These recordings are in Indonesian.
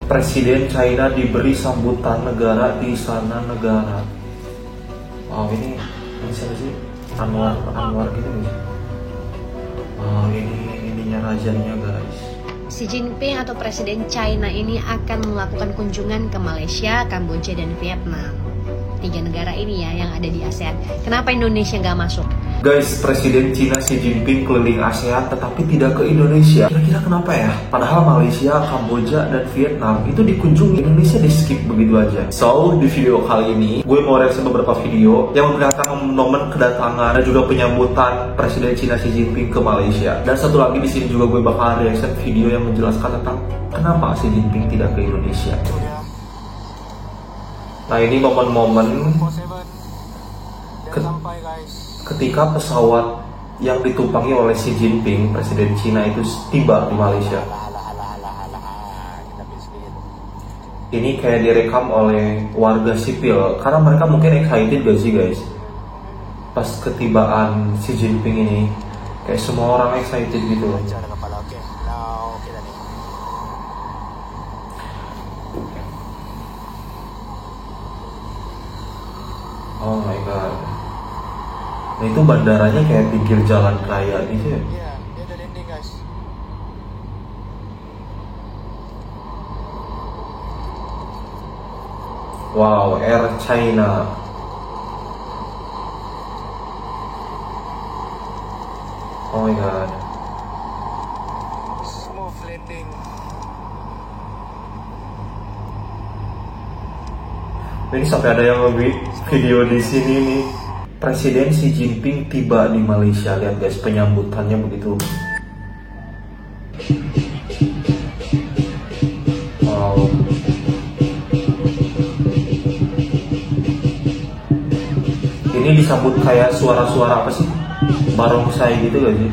Presiden China diberi sambutan negara di istana negara. Wow, ini siapa sih? Anwar gitu nih. Wow, ininya rajanya guys. Xi Jinping atau Presiden China ini akan melakukan kunjungan ke Malaysia, Kamboja, dan Vietnam. 3 negara ini ya yang ada di ASEAN. Kenapa Indonesia nggak masuk? Guys, Presiden China Xi Jinping keliling ASEAN tetapi tidak ke Indonesia. Kira-kira kenapa ya? Padahal Malaysia, Kamboja, dan Vietnam itu dikunjungi, Indonesia di skip begitu aja. So, di video kali ini gue mau reaksi beberapa video yang memperlihatkan momen kedatangan dan juga penyambutan Presiden China Xi Jinping ke Malaysia. Dan satu lagi di sini juga gue bakal reaksi video yang menjelaskan tentang kenapa Xi Jinping tidak ke Indonesia. Nah, ini momen-momen ketika pesawat yang ditumpangi oleh Xi Jinping, Presiden Cina itu tiba di Malaysia. Ini kayak direkam oleh warga sipil karena mereka mungkin excited gak sih guys? Pas ketibaan Xi Jinping ini, kayak semua orang excited gitu loh. Oh my god. Nah, itu bandaranya kayak pinggir jalan raya gitu ya. Iya, dia udah landing guys. Wow, Air China. Oh my god. Smooth landing. Ini sampai ada yang lebih video di sini nih. Presiden Xi Jinping tiba di Malaysia. Lihat guys, penyambutannya begitu. Wow. Ini disambut kayak suara-suara apa sih? Barongsai gitu gak sih?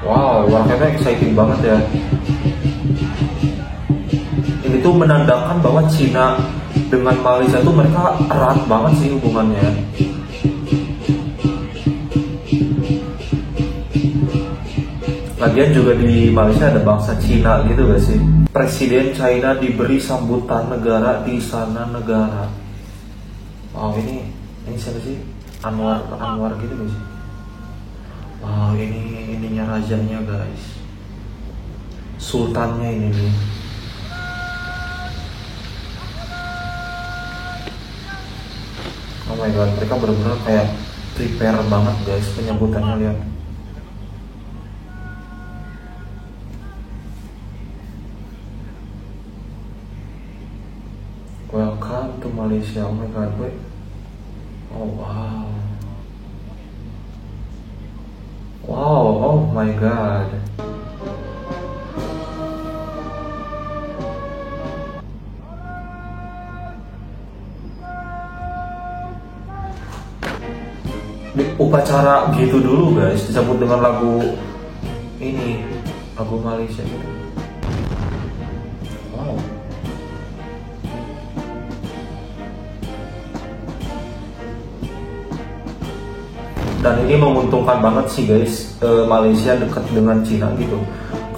Wow, warganya exciting banget ya. Ini tuh menandakan bahwa Cina dengan Malaysia tuh mereka erat banget sih hubungannya. Lagian juga di Malaysia ada bangsa Cina gitu gak sih? Presiden China diberi sambutan negara di istana negara. Wow, ini siapa sih? Anwar gitu gak sih? Wow, ininya rajanya guys. Sultannya ini nih. Oh my god, mereka benar-benar kayak prepare banget guys penyambutannya, lihat. Welcome to Malaysia. Oh my god, wait. Oh wow. Wow, oh my god. Di upacara gitu dulu guys, disambut dengan lagu ini, lagu Malaysia gitu. Wow. Dan ini menguntungkan banget sih guys, Malaysia dekat dengan Cina gitu,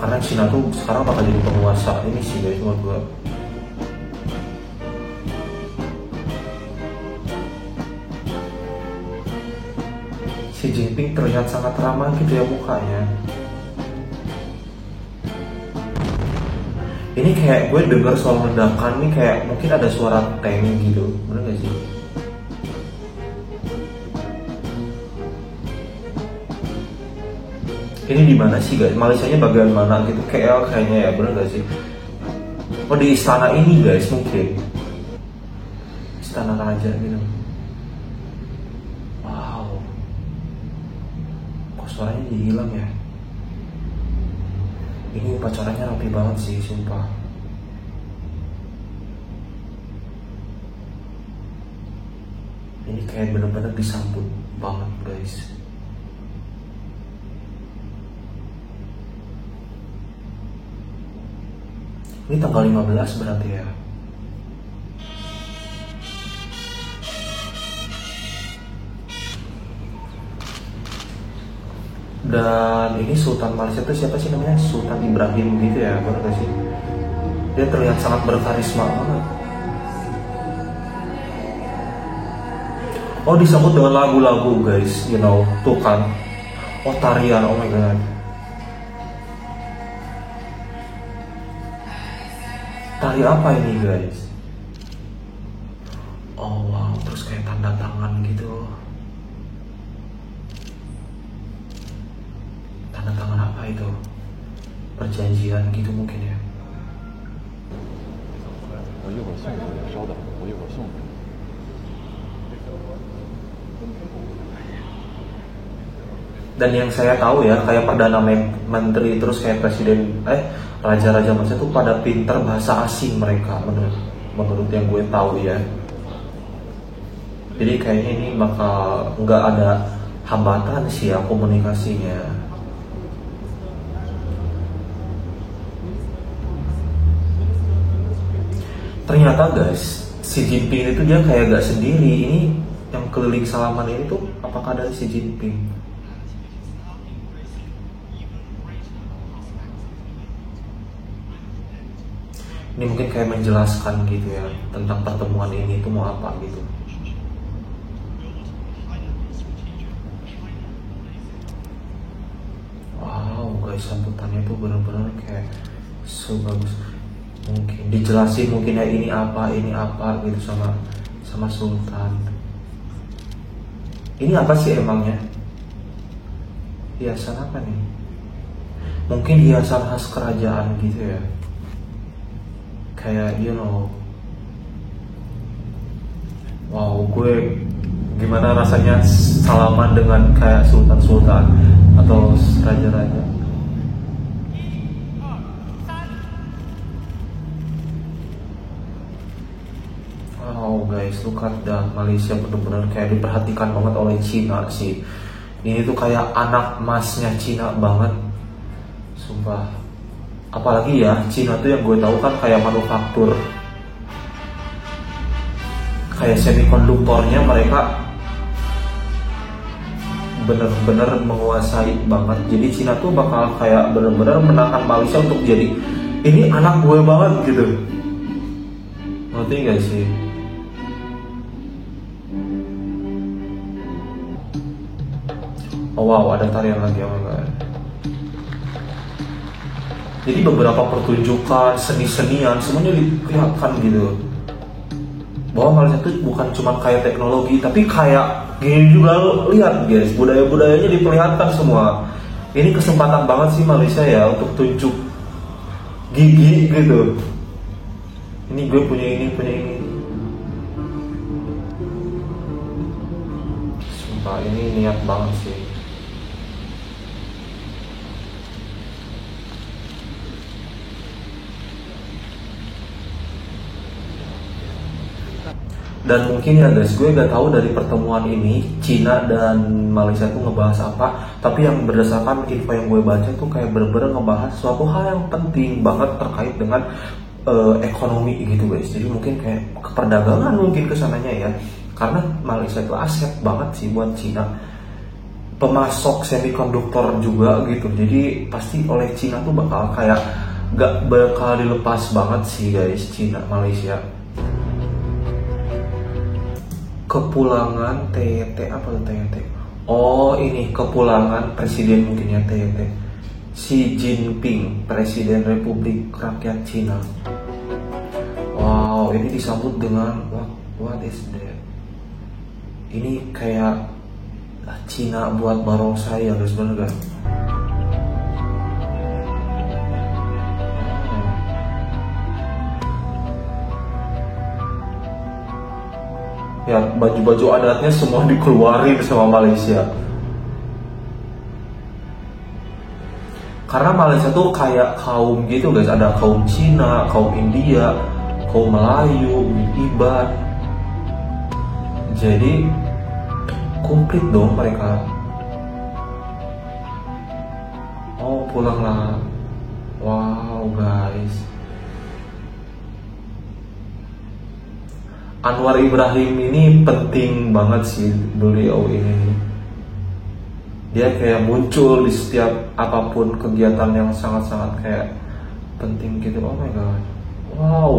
karena Cina tuh sekarang bakal jadi penguasa ini sih guys menurut gua. Xi Jinping terlihat sangat ramah gitu ya mukanya. Ini kayak gue dengar soal ledakan nih, kayak mungkin ada suara tank gitu, bener gak sih? Ini di mana sih guys? Malaysianya bagian mana gitu? KL kayaknya ya, bener gak sih? Oh, di istana ini guys mungkin. Istana raja gitu. Suaranya jadi hilang ya. Ini upacaranya rapi banget sih, sumpah. Ini kayak bener-bener disambut banget guys. Ini tanggal 15 berarti ya. Dan ini Sultan Malaysia itu siapa sih namanya? Sultan Ibrahim gitu ya, benar gak sih? Dia terlihat sangat berkarisma banget. Oh, disambut dengan lagu-lagu guys, you know, tuh kan. Oh, tarian, oh my god. Tari apa ini guys? Oh wow, terus kayak tanda tangan gitu. Tanda tangan apa itu? Perjanjian gitu mungkin ya. 我一会儿送给你，稍等，我一会儿送给你。 Dan yang saya tahu ya, kayak Perdana Menteri terus kayak Presiden, Raja-Raja Malaysia tuh pada pinter bahasa asing mereka, menurut yang gue tahu ya. Jadi kayaknya ini bakal nggak ada hambatan sih ya komunikasinya. Ternyata guys, Xi Jinping itu dia kayak gak sendiri. Ini yang keliling salaman ini tuh apakah dari Xi Jinping? Ini mungkin kayak menjelaskan gitu ya tentang pertemuan ini itu mau apa gitu. Wow guys, sambutannya tuh benar-benar kayak sebagus mungkin. Dijelasin mungkin ya ini apa gitu sama Sultan. Ini apa sih emangnya? Hiasan apa nih? Mungkin hiasan khas kerajaan gitu ya. Kayak you know, wow, gue gimana rasanya salaman dengan kayak sultan-sultan atau raja-raja. Wow guys, look at that. Malaysia benar-benar kayak diperhatikan banget oleh Cina sih. Ini tuh kayak anak emasnya Cina banget, sumpah. Apalagi ya, Cina tuh yang gue tahu kan kayak manufaktur, kayak semikonduktornya mereka bener-bener menguasai banget. Jadi Cina tuh bakal kayak bener-bener menahan Malaysia untuk jadi ini anak gue banget gitu. Ngerti gak sih? Oh wow, ada tarian lagi, oh my god. Jadi beberapa pertunjukan, seni-senian semuanya diperlihatkan gitu. Bahwa Malaysia itu bukan cuma kayak teknologi, tapi kayak gini juga. Lihat guys, budaya-budayanya diperlihatkan semua. Ini kesempatan banget sih Malaysia ya untuk tunjuk gigi gitu. Ini gue punya ini. Sumpah ini niat banget sih. Dan mungkin ya guys, gue gak tahu dari pertemuan ini Cina dan Malaysia tuh ngebahas apa. Tapi yang berdasarkan info yang gue baca tuh kayak bener-bener ngebahas suatu hal yang penting banget terkait dengan ekonomi gitu guys. Jadi mungkin kayak keperdagangan mungkin kesananya ya. Karena Malaysia itu aset banget sih buat Cina, pemasok semikonduktor juga gitu. Jadi pasti oleh Cina tuh bakal kayak gak bakal dilepas banget sih guys, Cina Malaysia. Kepulangan TYT, apa tuh TYT? Oh ini kepulangan presiden mungkin ya TYT, Xi Jinping, Presiden Republik Rakyat Cina. Wow, ini disambut dengan what is that? Ini kayak Cina buat barongsai ya guys, bener gak? Ya baju-baju adatnya semua dikeluarin sama Malaysia. Karena Malaysia tuh kayak kaum gitu guys, ada kaum Cina, kaum India, kaum Melayu, Iban. Jadi komplit dong mereka. Oh pulanglah. Wow guys, Anwar Ibrahim ini penting banget sih beliau ini. Dia kayak muncul di setiap apapun kegiatan yang sangat-sangat kayak penting gitu. Oh my god, wow,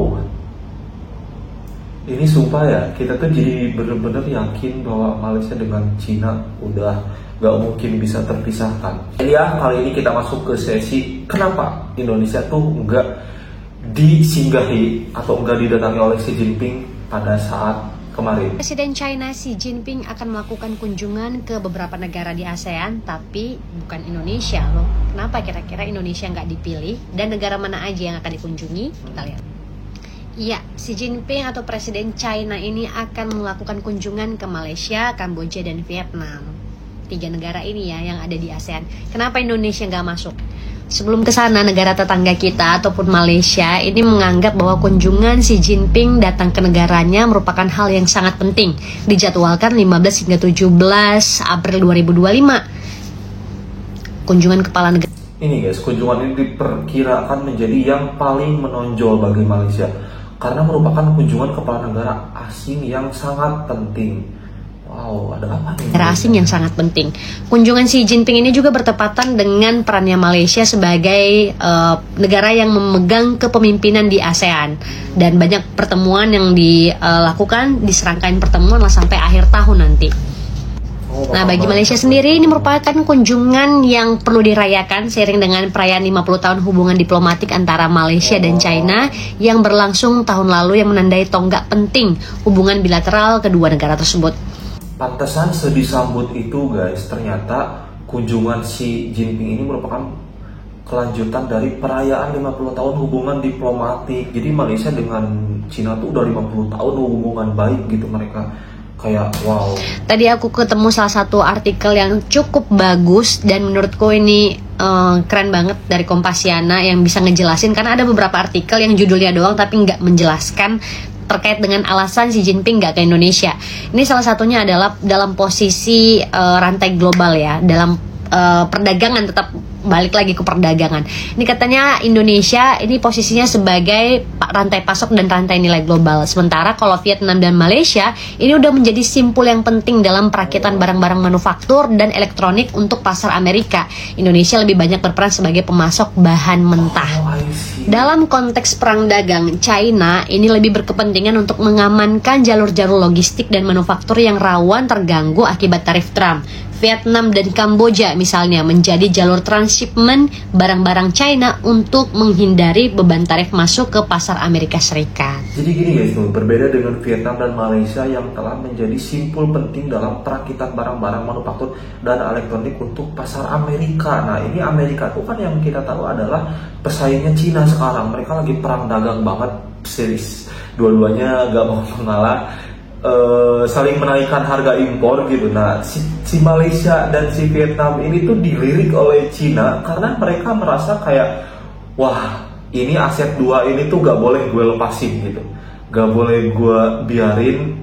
ini sumpah ya, kita tuh jadi bener-bener yakin bahwa Malaysia dengan Cina udah gak mungkin bisa terpisahkan. Jadi ya, kali ini kita masuk ke sesi kenapa Indonesia tuh nggak disinggahi atau nggak didatangi oleh Xi Jinping pada saat kemarin. Presiden China Xi Jinping akan melakukan kunjungan ke beberapa negara di ASEAN, tapi bukan Indonesia loh. Kenapa kira-kira Indonesia nggak dipilih dan negara mana aja yang akan dikunjungi? Kita lihat. Iya, Xi Jinping atau Presiden China ini akan melakukan kunjungan ke Malaysia, Kamboja, dan Vietnam. 3 negara ini ya yang ada di ASEAN. Kenapa Indonesia nggak masuk? Sebelum ke sana, negara tetangga kita ataupun Malaysia ini menganggap bahwa kunjungan Xi Jinping datang ke negaranya merupakan hal yang sangat penting. Dijadwalkan 15 hingga 17 April 2025. Kunjungan kepala negara. Ini guys, kunjungan ini diperkirakan menjadi yang paling menonjol bagi Malaysia karena merupakan kunjungan kepala negara asing yang sangat penting. Wow, ada apa nih? Negara asing yang sangat penting. Kunjungan Xi Jinping ini juga bertepatan dengan perannya Malaysia sebagai negara yang memegang kepemimpinan di ASEAN, dan banyak pertemuan yang dilakukan, diserangkaian pertemuan lah sampai akhir tahun nanti. Nah, bagi Malaysia sendiri ini merupakan kunjungan yang perlu dirayakan seiring dengan perayaan 50 tahun hubungan diplomatik antara Malaysia dan China yang berlangsung tahun lalu yang menandai tonggak penting hubungan bilateral kedua negara tersebut. Pantesan sedisambut itu guys, ternyata kunjungan Xi Jinping ini merupakan kelanjutan dari perayaan 50 tahun hubungan diplomatik. Jadi Malaysia dengan Cina tuh udah 50 tahun hubungan baik gitu mereka. Kayak wow. Tadi aku ketemu salah satu artikel yang cukup bagus dan menurutku ini keren banget dari Kompasiana yang bisa ngejelasin, karena ada beberapa artikel yang judulnya doang tapi nggak menjelaskan terkait dengan alasan Xi Jinping nggak ke Indonesia. Ini salah satunya adalah dalam posisi rantai global ya, dalam perdagangan, tetap balik lagi ke perdagangan. Ini katanya Indonesia ini posisinya sebagai rantai pasok dan rantai nilai global. Sementara kalau Vietnam dan Malaysia ini udah menjadi simpul yang penting dalam perakitan barang-barang manufaktur dan elektronik untuk pasar Amerika. Indonesia lebih banyak berperan sebagai pemasok bahan mentah. Dalam konteks perang dagang, China ini lebih berkepentingan untuk mengamankan jalur-jalur logistik dan manufaktur yang rawan terganggu akibat tarif Trump. Vietnam dan Kamboja misalnya menjadi jalur transshipment barang-barang China untuk menghindari beban tarif masuk ke pasar Amerika Serikat. Jadi gini guys, berbeda dengan Vietnam dan Malaysia yang telah menjadi simpul penting dalam perakitan barang-barang manufaktur dan elektronik untuk pasar Amerika. Nah ini Amerika tuh kan yang kita tahu adalah pesaingnya Cina sekarang. Mereka lagi perang dagang banget, series dua-duanya gak mau mengalah. Saling menaikkan harga impor gitu. Nah si Malaysia dan si Vietnam ini tuh dilirik oleh Cina karena mereka merasa kayak wah ini aset dua ini tuh gak boleh gue lepasin gitu, gak boleh gue biarin,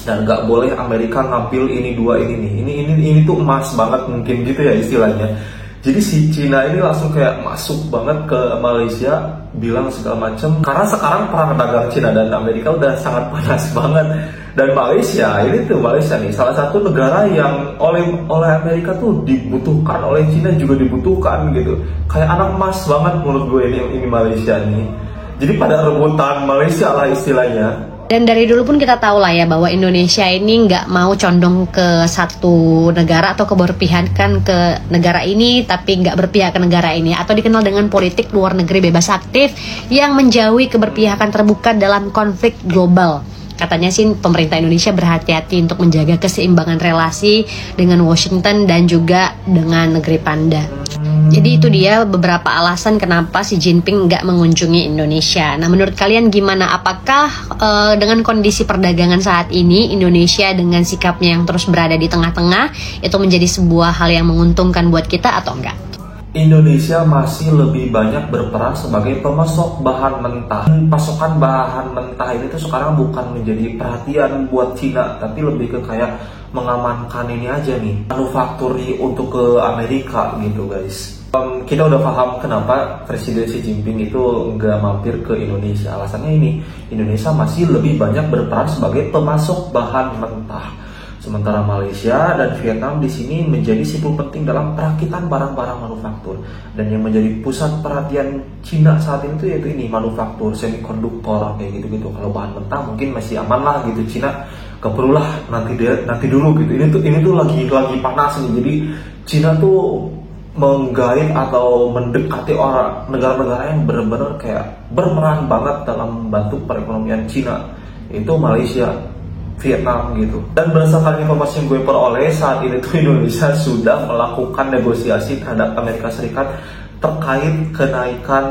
dan gak boleh Amerika ngambil ini dua ini nih, ini tuh emas banget mungkin gitu ya istilahnya. Jadi si Cina ini langsung kayak masuk banget ke Malaysia, bilang segala macam. Karena sekarang perang dagang Cina dan Amerika udah sangat panas banget. Dan Malaysia ini tuh nih salah satu negara yang oleh Amerika tuh dibutuhkan, oleh Cina juga dibutuhkan gitu. Kayak anak emas banget menurut gue ini Malaysia nih. Jadi pada rebutan Malaysia lah istilahnya. Dan dari dulu pun kita tahu lah ya bahwa Indonesia ini nggak mau condong ke satu negara atau keberpihakan ke negara ini tapi nggak berpihak ke negara ini, atau dikenal dengan politik luar negeri bebas aktif yang menjauhi keberpihakan terbuka dalam konflik global. Katanya sih pemerintah Indonesia berhati-hati untuk menjaga keseimbangan relasi dengan Washington dan juga dengan negeri Panda. Jadi itu dia beberapa alasan kenapa Xi Jinping nggak mengunjungi Indonesia. Nah menurut kalian gimana? Apakah dengan kondisi perdagangan saat ini Indonesia dengan sikapnya yang terus berada di tengah-tengah itu menjadi sebuah hal yang menguntungkan buat kita atau enggak? Indonesia masih lebih banyak berperan sebagai pemasok bahan mentah. Pasokan bahan mentah ini tuh sekarang bukan menjadi perhatian buat Cina, tapi lebih ke kayak mengamankan ini aja nih, manufakturi untuk ke Amerika gitu guys. Kita udah paham kenapa Presiden Xi Jinping itu nggak mampir ke Indonesia. Alasannya ini, Indonesia masih lebih banyak berperan sebagai pemasok bahan mentah. Sementara Malaysia dan Vietnam di sini menjadi simpul penting dalam perakitan barang-barang manufaktur. Dan yang menjadi pusat perhatian Cina saat ini tuh yaitu ini, manufaktur, semikonduktor kayak gitu-gitu. Kalau bahan mentah mungkin masih aman lah gitu, Cina gak perlu lah, nanti dulu gitu. Ini tuh lagi panas nih. Jadi Cina tuh menggait atau mendekati orang negara-negara yang benar-benar kayak berperan banget dalam membantu perekonomian Cina, itu Malaysia, Vietnam gitu. Dan berdasarkan informasi yang gue peroleh, saat ini tuh Indonesia sudah melakukan negosiasi terhadap Amerika Serikat terkait kenaikan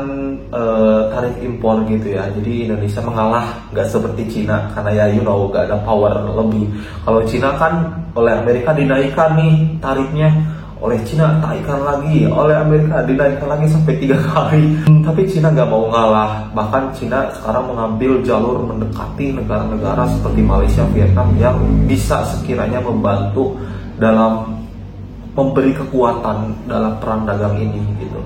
tarif impor gitu ya. Jadi Indonesia mengalah, nggak seperti Cina karena ya nggak ada power lebih. Kalau Cina kan oleh Amerika dinaikkan nih tarifnya, oleh Cina naikkan lagi, oleh Amerika dinaikkan lagi sampai 3 kali. Tapi Cina nggak mau ngalah. Bahkan Cina sekarang mengambil jalur mendekati negara-negara seperti Malaysia, Vietnam yang bisa sekiranya membantu dalam memberi kekuatan dalam perang dagang ini gitu.